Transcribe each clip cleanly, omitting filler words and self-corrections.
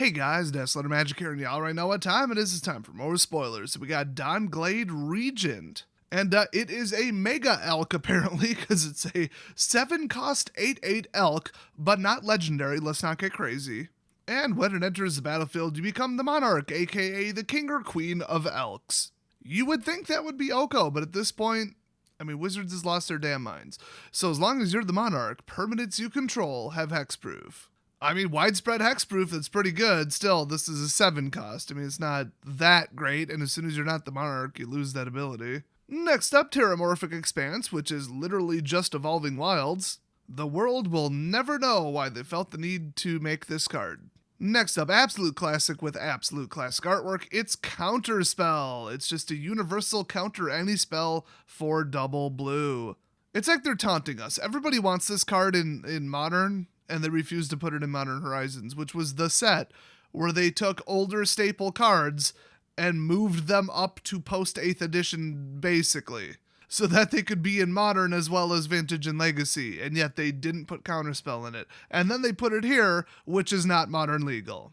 Hey guys, Deathletter Magic here, and y'all already know what time it is. It's time for more spoilers. So we got Don Glade Regent. And it is a Mega Elk, apparently, because it's a 7-cost 8/8 Elk, but not legendary, let's not get crazy. And when it enters the battlefield, you become the Monarch, aka the King or Queen of Elks. You would think that would be Oko, but at this point, Wizards has lost their damn minds. So as long as you're the Monarch, permanents you control have hexproof. Widespread hexproof, that's pretty good. Still, this is a 7-cost. It's not that great, and as soon as you're not the Monarch, you lose that ability. Next up, Terramorphic Expanse, which is literally just Evolving Wilds. The world will never know why they felt the need to make this card. Next up, Absolute Classic with Absolute Classic artwork. It's Counterspell. It's just a universal counter any spell for double blue. It's like they're taunting us. Everybody wants this card in Modern, and they refused to put it in Modern Horizons, which was the set where they took older staple cards and moved them up to post 8th edition, basically, so that they could be in Modern as well as Vintage and Legacy, and yet they didn't put Counterspell in it. And then they put it here, which is not Modern legal.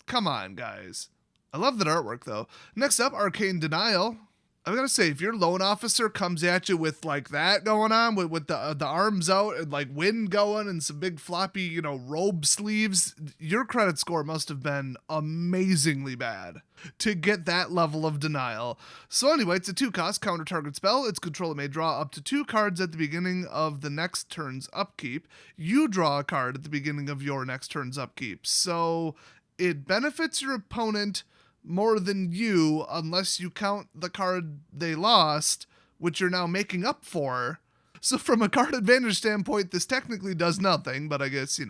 Come on, guys. I love that artwork, though. Next up, Arcane Denial. I'm going to say, if your loan officer comes at you with like that going on, with the arms out and like wind going and some big floppy, robe sleeves, your credit score must have been amazingly bad to get that level of denial. So anyway, it's a 2-cost counter target spell. Its controller may draw up to 2 cards at the beginning of the next turn's upkeep. You draw a card at the beginning of your next turn's upkeep. So it benefits your opponent more than you, unless you count the card they lost, which you're now making up for. So from a card advantage standpoint, this technically does nothing, but I guess,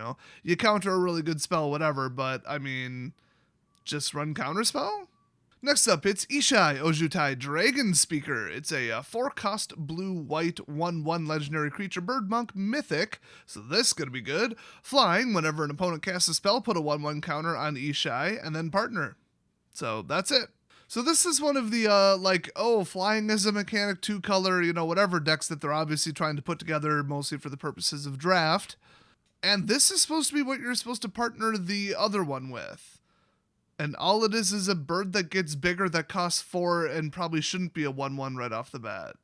you counter a really good spell, whatever, but, just run Counterspell? Next up, it's Ishai Ojutai Dragon Speaker. It's a 4-cost blue-white 1/1 legendary creature, bird monk, mythic, so this is going to be good. Flying, whenever an opponent casts a spell, put a 1/1 counter on Ishai, and then partner. So that's it. So this is one of the, flying as a mechanic, 2-color, whatever decks that they're obviously trying to put together, mostly for the purposes of draft. And this is supposed to be what you're supposed to partner the other one with. And all it is a bird that gets bigger that costs 4 and probably shouldn't be a 1/1 right off the bat.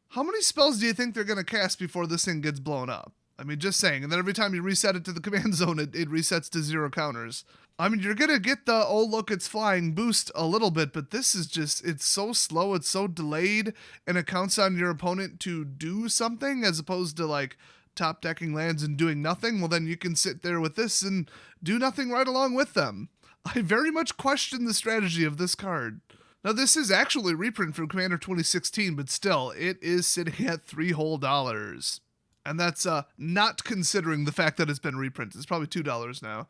How many spells do you think they're going to cast before this thing gets blown up? Just saying. And then every time you reset it to the command zone, it resets to 0 counters. You're going to get the, oh, look, it's flying boost a little bit, but this is just, it's so slow, it's so delayed, and it counts on your opponent to do something as opposed to, top decking lands and doing nothing. Well, then you can sit there with this and do nothing right along with them. I very much question the strategy of this card. Now, this is actually a reprint from Commander 2016, but still, it is sitting at $3 whole. And that's not considering the fact that it's been reprinted. It's probably $2 now.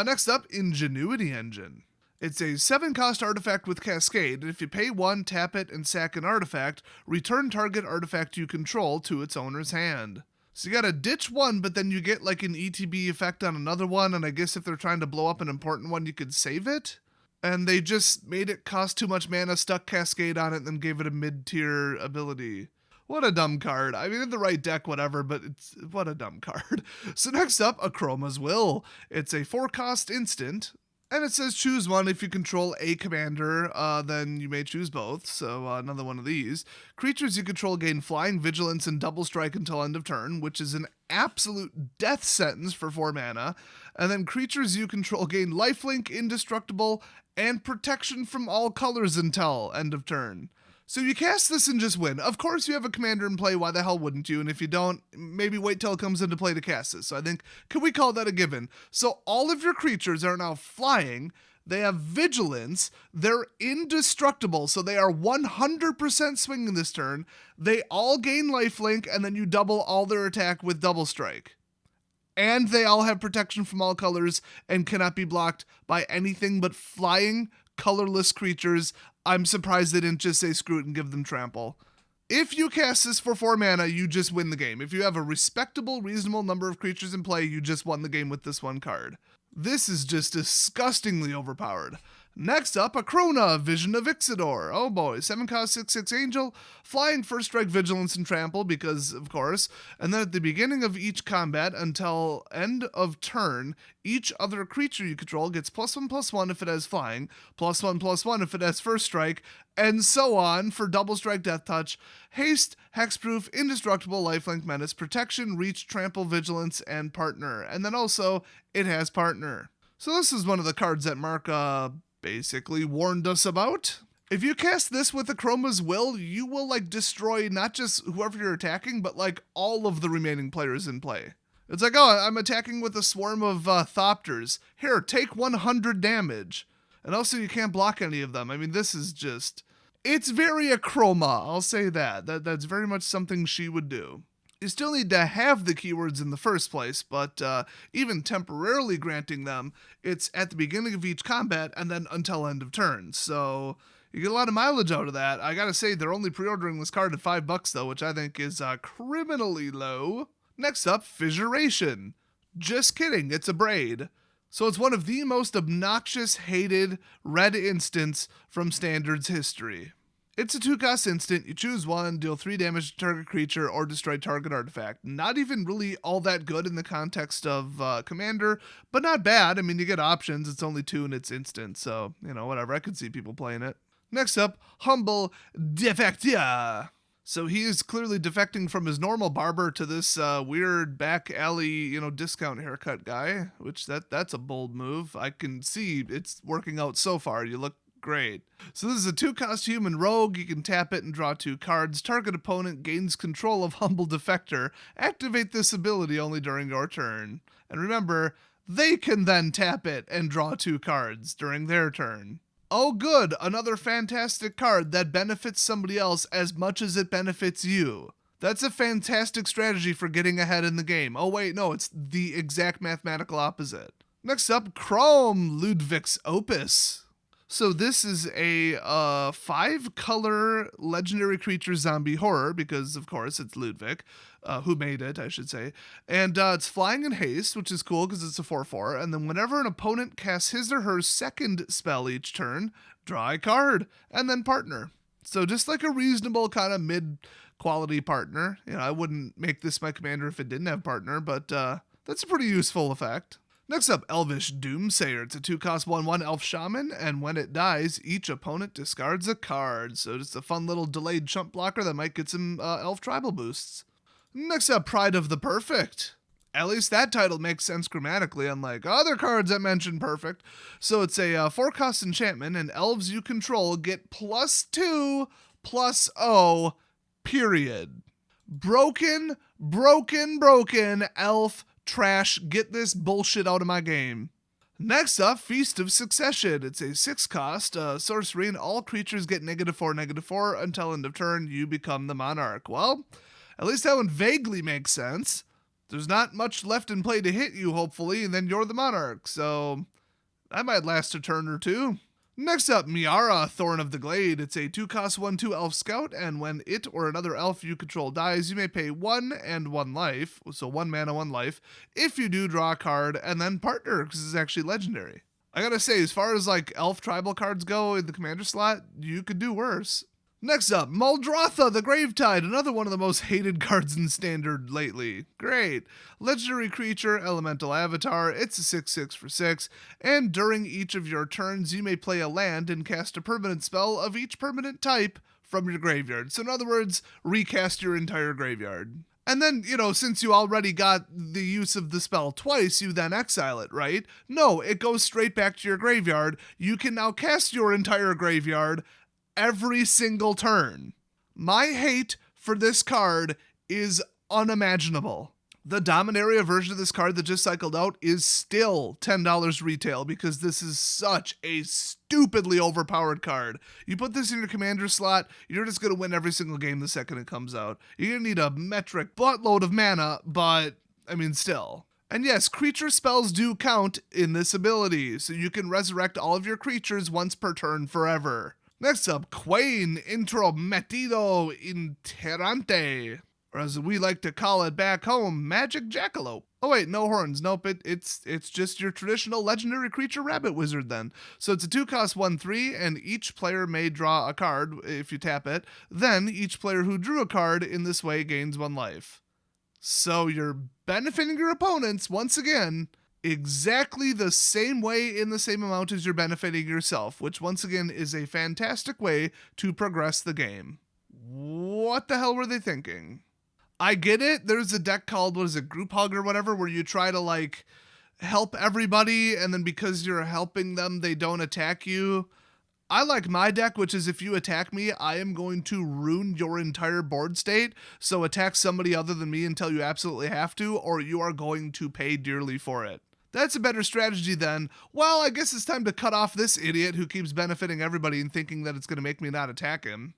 Next up, Ingenuity Engine. It's a 7-cost artifact with Cascade, and if you pay 1, tap it, and sack an artifact, return target artifact you control to its owner's hand. So you gotta ditch one, but then you get an ETB effect on another one, and I guess if they're trying to blow up an important one, you could save it? And they just made it cost too much mana, stuck Cascade on it, and then gave it a mid-tier ability. What a dumb card. In the right deck, whatever, but what a dumb card. So next up, Akroma's Will. It's a 4-cost instant, and it says choose one. If you control a commander, then you may choose both, so another one of these. Creatures you control gain flying, vigilance, and double strike until end of turn, which is an absolute death sentence for 4 mana. And then creatures you control gain lifelink, indestructible, and protection from all colors until end of turn. So you cast this and just win. Of course you have a commander in play, why the hell wouldn't you? And if you don't, maybe wait till it comes into play to cast this. So I think, can we call that a given? So all of your creatures are now flying, they have vigilance, they're indestructible, so they are 100% swinging this turn, they all gain lifelink, and then you double all their attack with double strike. And they all have protection from all colors and cannot be blocked by anything but flying, colorless creatures. I'm surprised they didn't just say screw it and give them trample. If you cast this for 4 mana, you just win the game. If you have a respectable, reasonable number of creatures in play, you just won the game with this one card. This is just disgustingly overpowered. Next up, Akroma, Vision of Ixidor. Oh boy, 7 cost 6/6 Angel, flying, first strike, vigilance, and trample because, of course. And then at the beginning of each combat until end of turn, each other creature you control gets +1/+1 if it has flying, +1/+1 if it has first strike, and so on for double strike, death touch, haste, hexproof, indestructible, lifelink, menace, protection, reach, trample, vigilance, and partner. And then also, it has partner. So this is one of the cards that Mark, basically warned us about. If you cast this with Akroma's Will, you will destroy not just whoever you're attacking, but all of the remaining players in play. It's oh, I'm attacking with a swarm of Thopters. Here, take 100 damage. And also you can't block any of them. I mean, this is just, it's very Akroma, I'll say that. That's very much something she would do. You still need to have the keywords in the first place, but even temporarily granting them, it's at the beginning of each combat and then until end of turn. So you get a lot of mileage out of that. I gotta say, they're only pre-ordering this card at $5 though, which I think is criminally low. Next up, Fissuration. Just kidding, it's a braid. So it's one of the most obnoxious, hated red instants from Standard's history. It's a 2-cost instant, you choose one, deal 3 damage to target creature, or destroy target artifact. Not even really all that good in the context of Commander, but not bad. I mean, you get options, it's only 2 and it's instant, so, whatever, I could see people playing it. Next up, Humble Defectia. So he is clearly defecting from his normal barber to this weird back alley, discount haircut guy, which that's a bold move. I can see it's working out so far. You look great. So this is a 2-cost human rogue. You can tap it and draw 2 cards. Target opponent gains control of Humble Defector. Activate this ability only during your turn. And remember, they can then tap it and draw 2 cards during their turn. Oh good, another fantastic card that benefits somebody else as much as it benefits you. That's a fantastic strategy for getting ahead in the game. Oh wait, no, it's the exact mathematical opposite. Next up, Chrome, Ludevic's Opus. So this is a 5-color legendary creature zombie horror, because of course it's Ludevic, who made it, I should say. And it's flying and haste, which is cool because it's a 4/4. And then whenever an opponent casts his or her second spell each turn, draw a card, and then partner. So just like a reasonable kind of mid-quality partner. I wouldn't make this my commander if it didn't have partner, but that's a pretty useful effect. Next up, Elvish Doomsayer. It's a 2-cost 1/1 elf shaman, and when it dies, each opponent discards a card. So just a fun little delayed chump blocker that might get some elf tribal boosts. Next up, Pride of the Perfect. At least that title makes sense grammatically, unlike other cards that mention perfect. So it's a 4-cost enchantment, and elves you control get +2/+0, period. Broken elf trash, get this bullshit out of my game. Next up, Feast of Succession. It's a 6-cost sorcery, and all creatures get -4/-4 until end of turn. You become the monarch. Well, at least that one vaguely makes sense. There's not much left in play to hit you, hopefully, and then you're the monarch. So that might last a turn or 2. Next up, Miara Thorn of the Glade. It's a 2-cost 1/2 elf scout, and when it or another elf you control dies, you may pay 1 and 1 life, so 1 mana, 1 life. If you do, draw a card, and then partner, because it's actually legendary. I gotta say, as far as elf tribal cards go in the commander slot, you could do worse. Next up, Muldrotha, the Gravetide, another one of the most hated cards in Standard lately. Great. Legendary creature, elemental avatar, it's a 6/6 for 6, and during each of your turns, you may play a land and cast a permanent spell of each permanent type from your graveyard. So in other words, recast your entire graveyard. And then, since you already got the use of the spell twice, you then exile it, right? No, it goes straight back to your graveyard. You can now cast your entire graveyard every single turn. My hate for this card is unimaginable. The Dominaria version of this card that just cycled out is still $10 retail because this is such a stupidly overpowered card. You put this in your commander slot, you're just going to win every single game the second it comes out. You're going to need a metric buttload of mana, but, still. And yes, creature spells do count in this ability, so you can resurrect all of your creatures once per turn forever. Next up, Quain Intrometido Interante. Or as we like to call it back home, Magic Jackalope. Oh wait, no horns. Nope, it's just your traditional legendary creature rabbit wizard then. So it's a 2-cost 1/3, and each player may draw a card if you tap it. Then each player who drew a card in this way gains 1 life. So you're benefiting your opponents, once again, exactly the same way in the same amount as you're benefiting yourself, which once again is a fantastic way to progress the game. What the hell were they thinking? I get it. There's a deck called, what is it, Group Hug or whatever, where you try to like help everybody, and then because you're helping them, they don't attack you. I like my deck, which is if you attack me, I am going to ruin your entire board state. So attack somebody other than me until you absolutely have to, or you are going to pay dearly for it. That's a better strategy than, well, I guess it's time to cut off this idiot who keeps benefiting everybody and thinking that it's going to make me not attack him.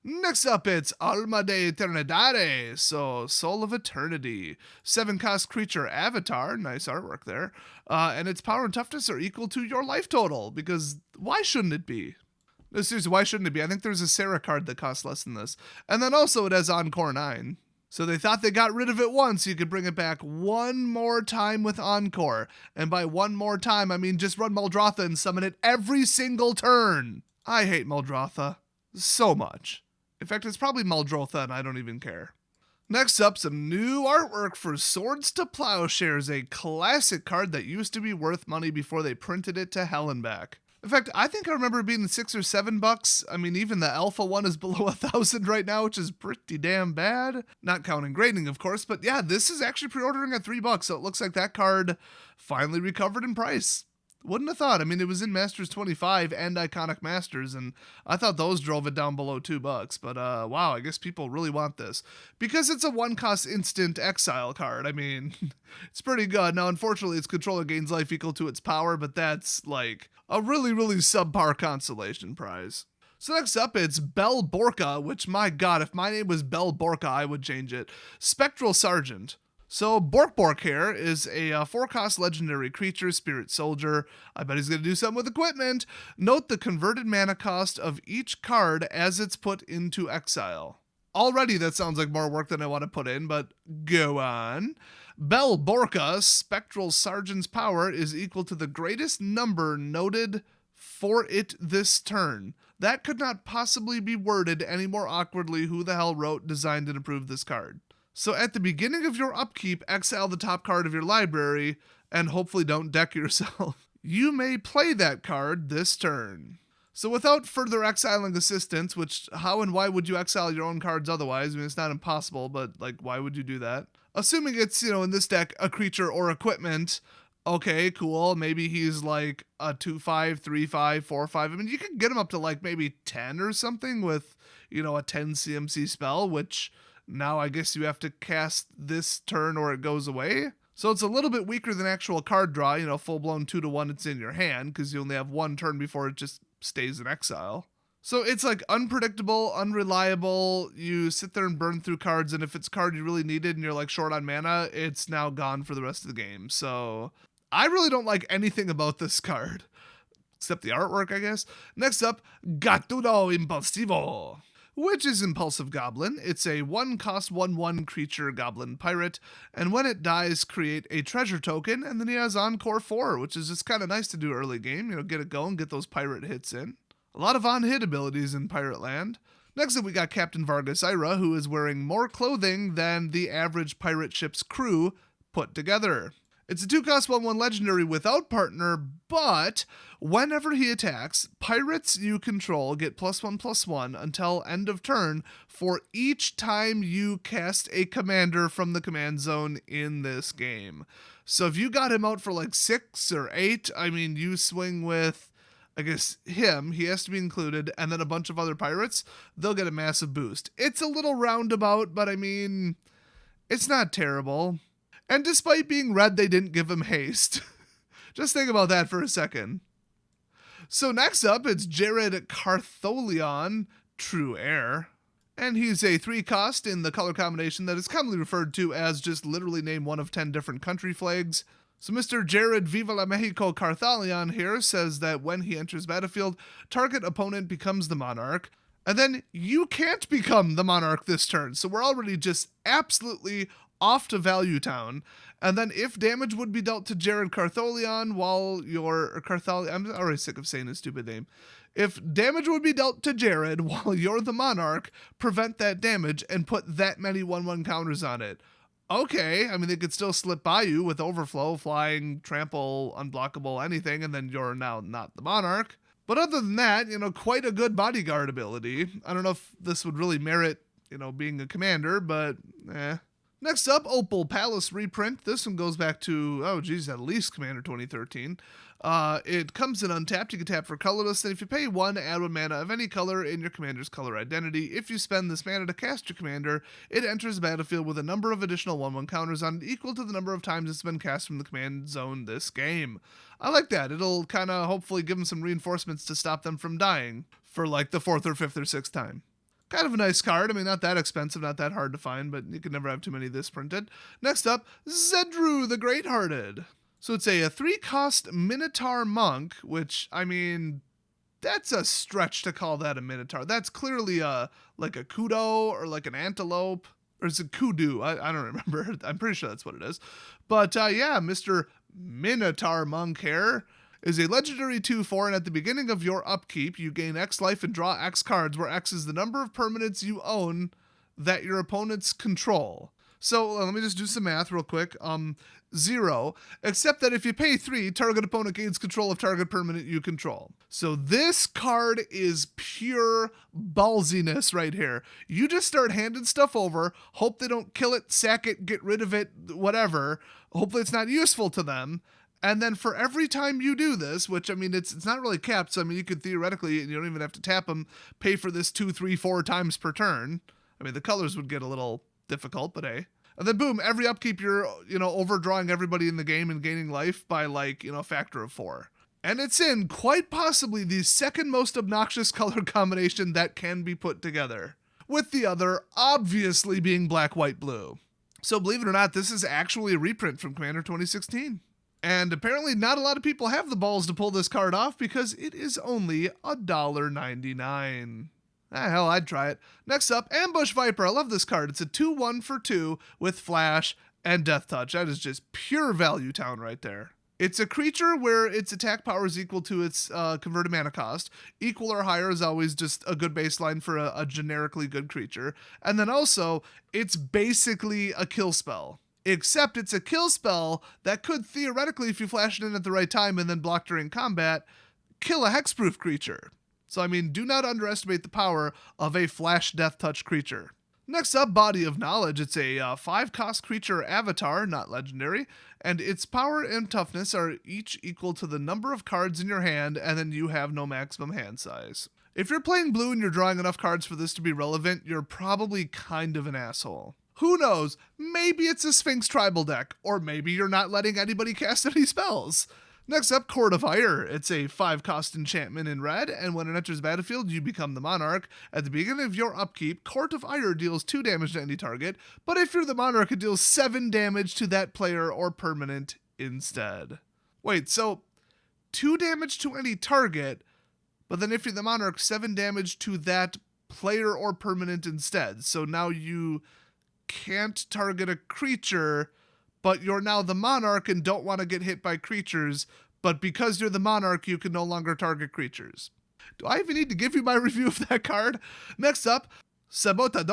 Next up, it's Alma de Eternidade, so Soul of Eternity. 7-cost creature avatar, nice artwork there, and its power and toughness are equal to your life total, because why shouldn't it be? No, seriously, why shouldn't it be? I think there's a Sarah card that costs less than this. And then also it has Encore 9. So they thought they got rid of it once, you could bring it back one more time with Encore. And by one more time, I mean just run Muldrotha and summon it every single turn. I hate Muldrotha so much. In fact, it's probably Muldrotha and I don't even care. Next up, some new artwork for Swords to Plowshares, a classic card that used to be worth money before they printed it to hell and back. In fact, I think I remember it being $6 or $7. I mean, even the alpha one is below 1,000 right now, which is pretty damn bad. Not counting grading, of course, but yeah, this is actually pre-ordering at $3, so it looks like that card finally recovered in price. Wouldn't have thought. I mean, it was in Masters 25 and Iconic Masters, and I thought those drove it down below $2. But wow, I guess people really want this because it's a 1-cost instant exile card. I mean, it's pretty good. Now, unfortunately, its controller gains life equal to its power, but that's like a really, really subpar consolation prize. So next up, it's Bell Borca, which, my god, if my name was Bell Borca, I would change it. Spectral Sergeant. So Bork here is a 4-cost legendary creature, Spirit Soldier. I bet he's going to do something with equipment. Note the converted mana cost of each card as it's put into exile. Already that sounds like more work than I want to put in, but go on. Bell Borca, Spectral Sergeant's power is equal to the greatest number noted for it this turn. That could not possibly be worded any more awkwardly. Who the hell wrote, designed, and approved this card? So at the beginning of your upkeep, exile the top card of your library, and hopefully don't deck yourself. You may play that card this turn. So without further exiling assistance, which how and why would you exile your own cards otherwise? I mean, it's not impossible, but like, why would you do that? Assuming it's, in this deck, a creature or equipment, okay, cool. Maybe he's like a 2/5, 3/5, 4/5. I mean, you can get him up to like maybe 10 or something with, a 10 CMC spell, which now I guess you have to cast this turn or it goes away. So it's a little bit weaker than actual card draw, full-blown 2-1 it's in your hand because you only have one turn before it just stays in exile. So it's like unpredictable, unreliable. You sit there and burn through cards, and if it's a card you really needed and you're like short on mana, it's now gone for the rest of the game. So I really don't like anything about this card, except the artwork, I guess. Next up, Gatudo Impulsivo, which is Impulsive Goblin. It's a 1-cost 1/1 creature goblin pirate, and when it dies, create a treasure token, and then he has Encore 4, which is just kind of nice to do early game, get it going, get those pirate hits in. A lot of on-hit abilities in Pirate Land. Next up, we got Captain Vargus Ira, who is wearing more clothing than the average pirate ship's crew put together. It's a 2-cost 1/1 legendary without partner, but whenever he attacks, pirates you control get +1/+1 until end of turn for each time you cast a commander from the command zone in this game. So if you got him out for like 6 or 8, I mean, you swing with, I guess, him, he has to be included, and then a bunch of other pirates, they'll get a massive boost. It's a little roundabout, but I mean, it's not terrible. And despite being red, they didn't give him haste. Just think about that for a second. So next up, it's Jared Cartholeon, True Heir. And he's a 3-cost in the color combination that is commonly referred to as just literally name one of 10 different country flags. So Mr. Jared Viva la Mexico Cartholeon here says that when he enters battlefield, target opponent becomes the monarch. And then you can't become the Monarch this turn, so we're already just absolutely off to Value Town. And then if damage would be dealt to Jared Cartholeon while you're... Cartholeon, I'm already sick of saying his stupid name. If damage would be dealt to Jared while you're the Monarch, prevent that damage and put that many 1/1 counters on it. Okay, I mean, they could still slip by you with Overflow, Flying, Trample, Unblockable, anything, and then you're now not the Monarch. But other than that, quite a good bodyguard ability. I don't know if this would really merit, being a commander, but eh. Next up, Opal Palace reprint. This one goes back to, at least Commander 2013. It comes in untapped. You can tap for colorless, and if you pay 1, add 1 mana of any color in your commander's color identity. If you spend this mana to cast your commander, it enters the battlefield with a number of additional 1/1 counters on it equal to the number of times it's been cast from the command zone this game. I like that. It'll kind of hopefully give them some reinforcements to stop them from dying for like the 4th or 5th or 6th time. Kind of a nice card. I mean, not that expensive, not that hard to find, but you can never have too many of this printed. Next up, Zedruu the Great-Hearted. So it's a 3-cost Minotaur Monk, which, I mean, that's a stretch to call that a Minotaur. That's clearly like a Kudo or like an Antelope. Or is it Kudu? I don't remember. I'm pretty sure that's what it is. But yeah, Mr. Minotaur Monk here is a legendary 2/4, and at the beginning of your upkeep, you gain X life and draw X cards, where X is the number of permanents you own that your opponents control. So let me just do some math real quick. 0, except that if you pay 3, target opponent gains control of target permanent you control. So this card is pure ballsiness right here. You just start handing stuff over, hope they don't kill it, sack it, get rid of it, whatever. Hopefully it's not useful to them. And then for every time you do this, which, I mean, it's not really capped, so, I mean, you could theoretically, you don't even have to tap them, pay for this 2, 3, 4 times per turn. I mean, the colors would get a little difficult, but hey. And then boom, every upkeep you're, overdrawing everybody in the game and gaining life by, like, a factor of 4. And it's in quite possibly the second most obnoxious color combination that can be put together, with the other obviously being black, white, blue. So believe it or not, this is actually a reprint from Commander 2016. And apparently not a lot of people have the balls to pull this card off because it is only $1.99. Hell, I'd try it. Next up, Ambush Viper. I love this card. It's a 2/1 for 2 with Flash and Death Touch. That is just pure value town right there. It's a creature where its attack power is equal to its converted mana cost. Equal or higher is always just a good baseline for a generically good creature. And then also, it's basically a kill spell. Except it's a kill spell that could theoretically, if you flash it in at the right time and then block during combat, kill a hexproof creature. So I mean, do not underestimate the power of a flash death touch creature. Next up, Body of Knowledge. It's a 5-cost creature avatar, not legendary, and its power and toughness are each equal to the number of cards in your hand, and then you have no maximum hand size. If you're playing blue and you're drawing enough cards for this to be relevant, you're probably kind of an asshole. Who knows? Maybe it's a Sphinx tribal deck, or maybe you're not letting anybody cast any spells. Next up, Court of Ire. It's a 5-cost enchantment in red, and when it enters the battlefield, you become the Monarch. At the beginning of your upkeep, Court of Ire deals 2 damage to any target, but if you're the Monarch, it deals 7 damage to that player or permanent instead. Wait, so 2 damage to any target, but then if you're the Monarch, 7 damage to that player or permanent instead. So now you can't target a creature, but you're now the Monarch and don't want to get hit by creatures, but because you're the Monarch, you can no longer target creatures. Do I even need to give you my review of that card? Next up, Saboteur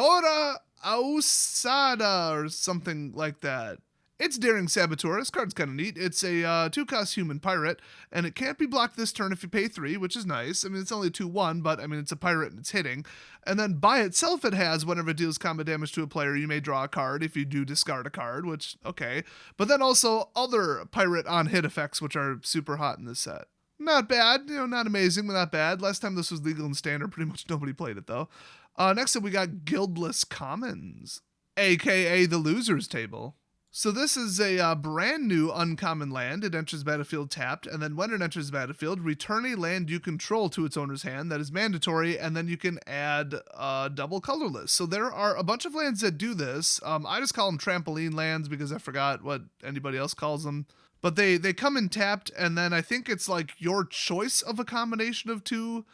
Ausada, or something like that. It's Daring Saboteur. This card's kind of neat. It's a 2-cost human pirate, and it can't be blocked this turn if you pay 3, which is nice. I mean, it's only 2/1, but I mean, it's a pirate and it's hitting. And then by itself, it has whenever it deals combat damage to a player, you may draw a card if you do discard a card, which, okay. But then also other pirate on hit effects, which are super hot in this set. Not bad, not amazing, but not bad. Last time this was legal in Standard, pretty much nobody played it, though. Next up, we got Guildless Commons, a.k.a. the Loser's Table. So this is a brand new uncommon land. It enters battlefield tapped, and then when it enters battlefield, return a land you control to its owner's hand. That is mandatory, and then you can add double colorless. So there are a bunch of lands that do this. I just call them trampoline lands because I forgot what anybody else calls them. But they come in tapped, and then I think it's like your choice of a combination of 2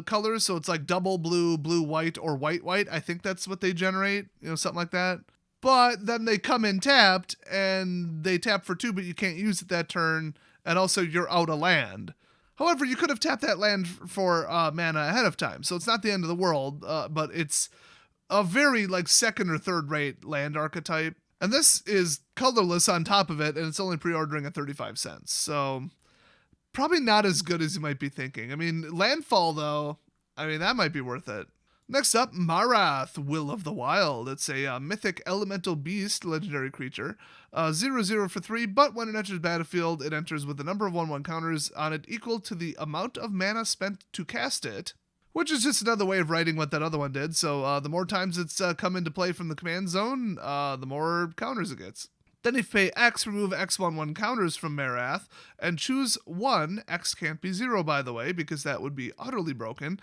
colors, so it's like double blue, blue, white, or white, white. I think that's what they generate, something like that. But then they come in tapped, and they tap for 2, but you can't use it that turn, and also you're out of land. However, you could have tapped that land for mana ahead of time, so it's not the end of the world, but it's a very second or third rate land archetype. And this is colorless on top of it, and it's only pre-ordering at 35 cents. So probably not as good as you might be thinking. I mean, landfall though, that might be worth it. Next up, Marath, Will of the Wild. It's a mythic elemental beast, legendary creature. 0/0 for 3, but when it enters battlefield, it enters with a number of 1/1 counters on it equal to the amount of mana spent to cast it, which is just another way of writing what that other one did. So the more times it's come into play from the command zone, the more counters it gets. Then if you pay X, remove X 1/1 counters from Marath, and choose 1, X can't be 0 by the way, because that would be utterly broken.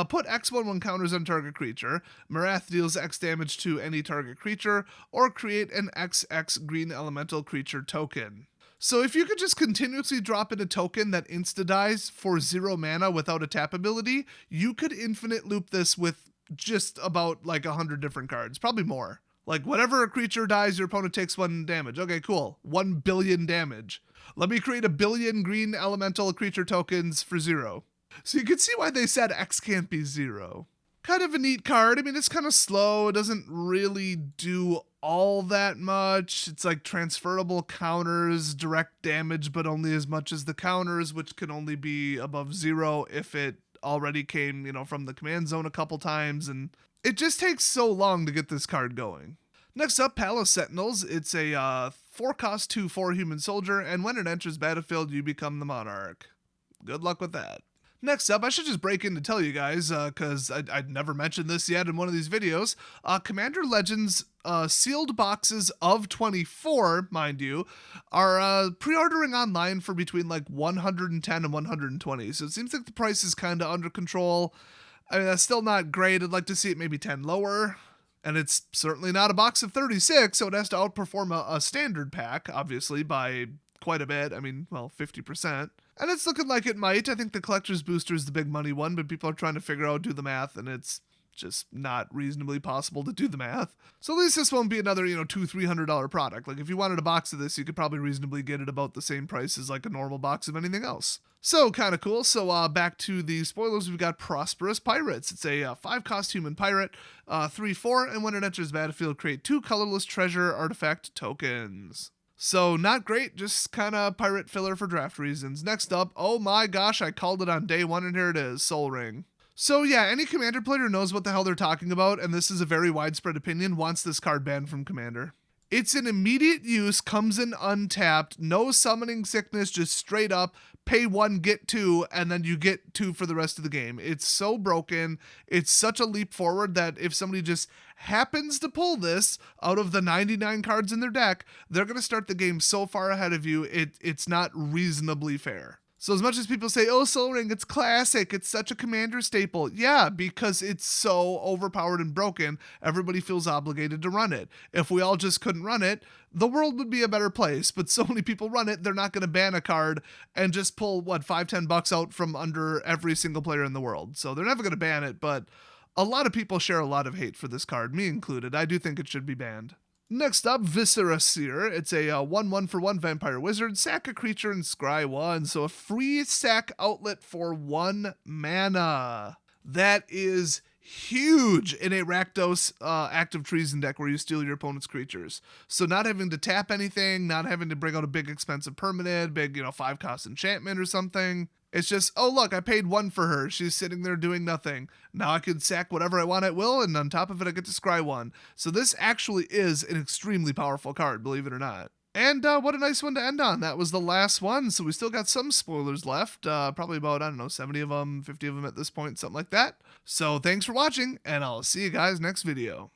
Put X 1/1 counters on target creature, Marath deals X damage to any target creature, or create an XX green elemental creature token. So if you could just continuously drop in a token that insta-dies for 0 mana without a tap ability, you could infinite loop this with just about 100 different cards, probably more. Whenever a creature dies, your opponent takes 1 damage. Okay, cool. 1 billion damage. Let me create 1 billion green elemental creature tokens for 0. So you can see why they said X can't be 0. Kind of a neat card. It's kind of slow. It doesn't really do all that much. It's transferable counters, direct damage, but only as much as the counters, which can only be above 0 if it already came, from the command zone a couple times, and it just takes so long to get this card going. Next up, Palace Sentinels. It's a 4-cost 2/4 human soldier, and when it enters battlefield, you become the monarch. Good luck with that. Next up, I should just break in to tell you guys, because I'd never mentioned this yet in one of these videos, Commander Legends sealed boxes of 24, mind you, are pre-ordering online for between 110 and 120, so it seems like the price is kind of under control. That's still not great. I'd like to see it maybe 10 lower. And it's certainly not a box of 36, so it has to outperform a standard pack, obviously, by quite a bit. 50%. And it's looking like it might. I think the Collector's Booster is the big money one, but people are trying to figure out, do the math, and it's just not reasonably possible to do the math. So at least this won't be another, $200-300 product. If you wanted a box of this, you could probably reasonably get it about the same price as a normal box of anything else. So kind of cool. So back to the spoilers, we've got Prosperous Pirates. It's a 5-cost human pirate, 3/4, and when it enters battlefield, create 2 colorless treasure artifact tokens. So not great, just kind of pirate filler for draft reasons. Next up, oh my gosh, I called it on day 1, and here it is, Sol Ring. So yeah, any Commander player knows what the hell they're talking about, and this is a very widespread opinion, wants this card banned from Commander. It's an immediate use, comes in untapped, no summoning sickness, just straight up, pay 1, get 2, and then you get 2 for the rest of the game. It's so broken, it's such a leap forward that if somebody just happens to pull this out of the 99 cards in their deck, they're going to start the game so far ahead of you, it's not reasonably fair. So as much as people say, oh, Sol Ring, it's classic, it's such a Commander staple. Yeah, because it's so overpowered and broken, everybody feels obligated to run it. If we all just couldn't run it, the world would be a better place. But so many people run it, they're not going to ban a card and just pull, $5-10 out from under every single player in the world. So they're never going to ban it, but a lot of people share a lot of hate for this card, me included. I do think it should be banned. Next up, Viscera Seer. It's a 1/1 for 1 vampire wizard. Sack a creature and scry 1. So a free sack outlet for 1 mana. That is huge in a Rakdos active treason deck where you steal your opponent's creatures. So not having to tap anything, not having to bring out a big expensive permanent, big 5-cost enchantment or something. It's just, oh look, I paid 1 for her. She's sitting there doing nothing. Now I can sack whatever I want at will, and on top of it I get to scry 1. So this actually is an extremely powerful card, believe it or not. And what a nice one to end on. That was the last one, so we still got some spoilers left. Probably about, 70 of them, 50 of them at this point, something like that. So thanks for watching, and I'll see you guys next video.